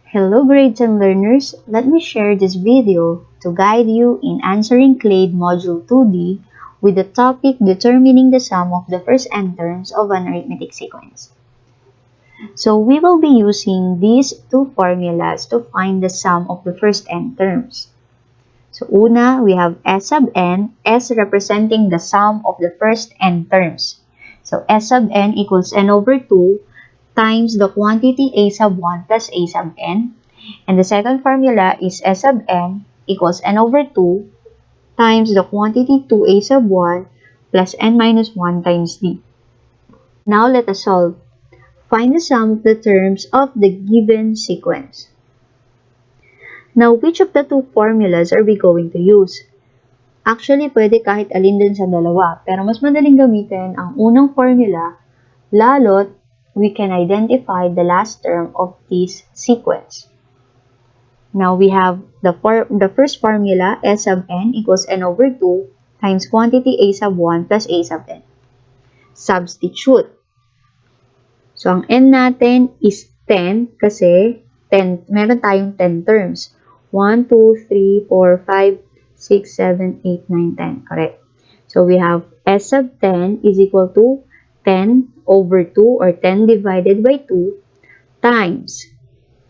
Hello grades and learners, let me share this video to guide you in answering CLAID Module 2D with the topic determining the sum of the first n terms of an arithmetic sequence. So we will be using these two formulas to find the sum of the first n terms. So una, we have S sub n, S representing the sum of the first n terms. So S sub n equals n over 2 times the quantity a sub 1 plus a sub n. And the second formula is S sub n equals n over 2 times the quantity 2a sub 1 plus n minus 1 times d. Now let us solve. Find the sum of the terms of the given sequence. Now, which of the two formulas are we going to use? Actually, pwede kahit alin dun sa dalawa, pero mas madaling gamitin ang unang formula, lalo't we can identify the last term of this sequence. Now, we have the first formula, S sub n equals n over 2 times quantity a sub 1 plus a sub n. Substitute. So, ang n natin is 10 kasi meron tayong 10 terms. 1, 2, 3, 4, 5, 6, 7, 8, 9, 10. Correct. So, we have S sub 10 is equal to 10 over 2 or 10 divided by 2 times.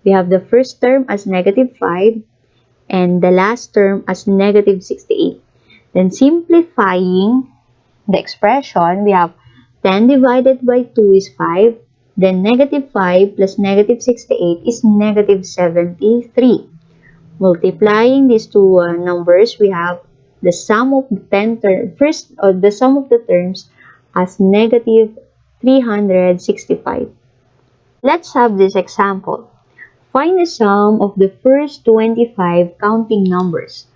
We have the first term as negative 5 and the last term as negative 68. Then, simplifying the expression, we have 10 divided by 2 is 5. Then, negative 5 plus negative 68 is negative 73. Multiplying these two numbers, we have the sum of the the sum of the terms as negative 365. Let's have this example. Find the sum of the first 25 counting numbers.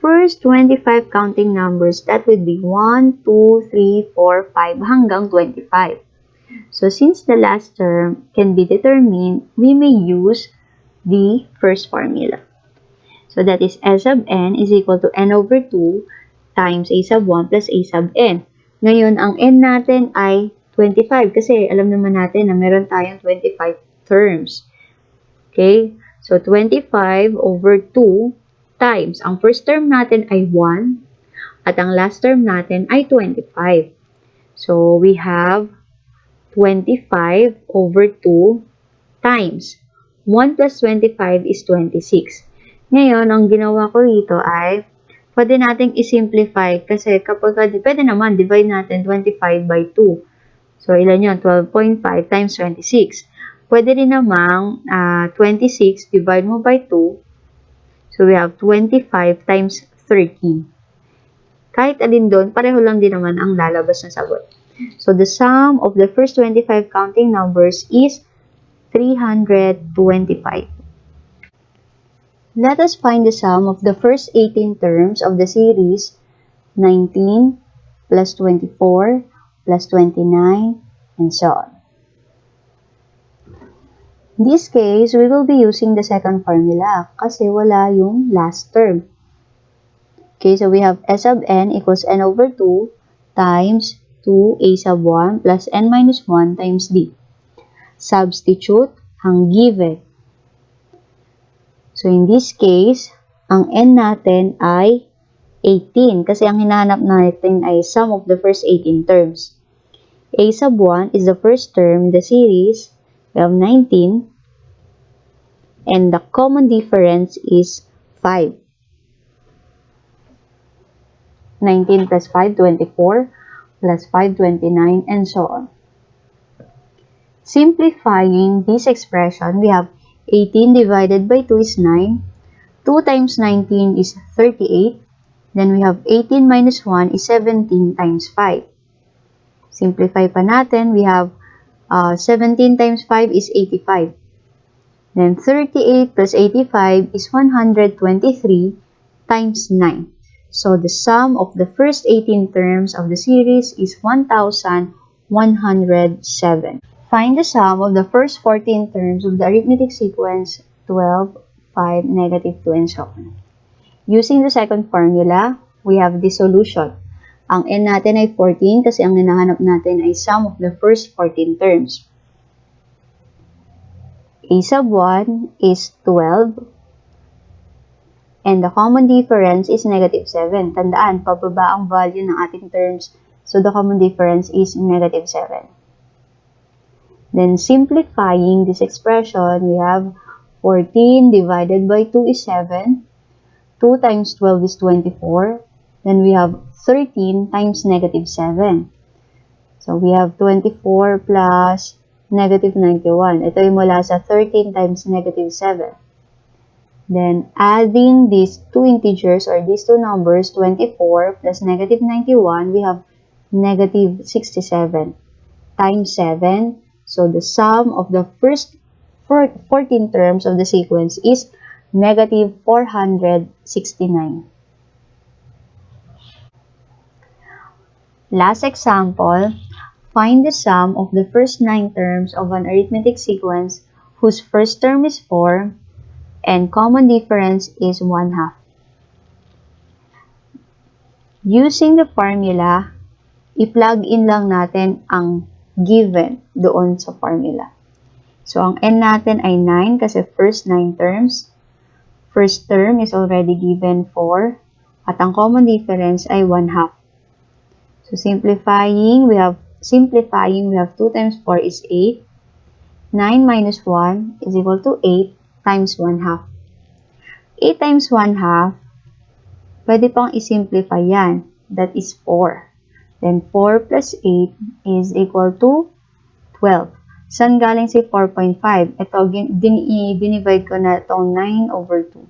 First 25 counting numbers, that would be 1, 2, 3, 4, 5 hanggang 25. So since the last term can be determined, we may use the first formula. So that is S sub n is equal to n over 2 times a sub 1 plus a sub n. Ngayon, ang n natin ay 25 kasi alam naman natin na meron tayong 25 terms. Okay? So, 25 over 2 times, ang first term natin ay 1 at ang last term natin ay 25. So, we have 25 over 2 times 1 plus 25 is 26. Ngayon, ang ginawa ko rito ay, pwede nating isimplify kasi kapag, pwede naman, divide natin 25 by 2. So, ilan yun? 12.5 times 26. Pwede rin namang 26 divide mo by 2. So, we have 25 times 13. Kahit alin doon, pareho lang din naman ang lalabas na sagot. So, the sum of the first 25 counting numbers is 325. Let us find the sum of the first 18 terms of the series 19 plus 24 plus 29 and so on. In this case, we will be using the second formula kasi wala yung last term. Okay, so we have S sub n equals n over 2 times 2a sub 1 plus n minus 1 times d. Substitute ang given. So, in this case, ang n natin ay 18 kasi ang hinahanap natin ay sum of the first 18 terms. A sub 1 is the first term in the series. We have 19 and the common difference is 5. 19 plus 5, 24 plus 5, 29 and so on. Simplifying this expression, we have 18 divided by 2 is 9. 2 times 19 is 38. Then we have 18 minus 1 is 17 times 5. Simplify pa natin. We have 17 times 5 is 85. Then 38 plus 85 is 123 times 9. So the sum of the first 18 terms of the series is 1,107. Find the sum of the first 14 terms of the arithmetic sequence 12, 5, negative 2, and so on. Using the second formula, we have the solution. Ang n natin ay 14 kasi ang hinahanap natin ay sum of the first 14 terms. A sub 1 is 12, and the common difference is negative 7. Tandaan, pababa ang value ng ating terms, so the common difference is negative 7. Then, simplifying this expression, we have 14 divided by 2 is 7. 2 times 12 is 24. Then, we have 13 times negative 7. So, we have 24 plus negative 91. Ito ay mula sa 13 times negative 7. Then, adding these two integers or these two numbers, 24 plus negative 91, we have negative 67 times 7. So, the sum of the first 14 terms of the sequence is negative 469. Last example, find the sum of the first 9 terms of an arithmetic sequence whose first term is 4 and common difference is 1/2. Using the formula, i-plug in lang natin ang given doon sa formula. So, ang n natin ay 9 kasi first 9 terms. First term is already given 4 at ang common difference ay 1/2. So, simplifying, we have 2 times 4 is 8. 9 minus 1 is equal to 8 times 1/2. 8 times 1/2, pwede pang isimplify yan. That is 4. Then 4 plus 8 is equal to 12. Saan galing si 4.5? Ito, dinivide ko na itong 9 over 2.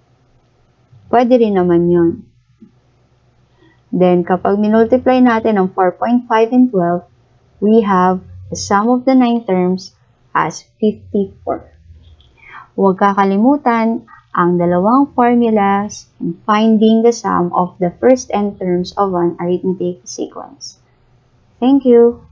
Pwede rin naman yun. Then, kapag minultiply natin ang 4.5 and 12, we have the sum of the 9 terms as 54. Huwag kakalimutan ang dalawang formulas in finding the sum of the first n terms of an arithmetic sequence. Thank you!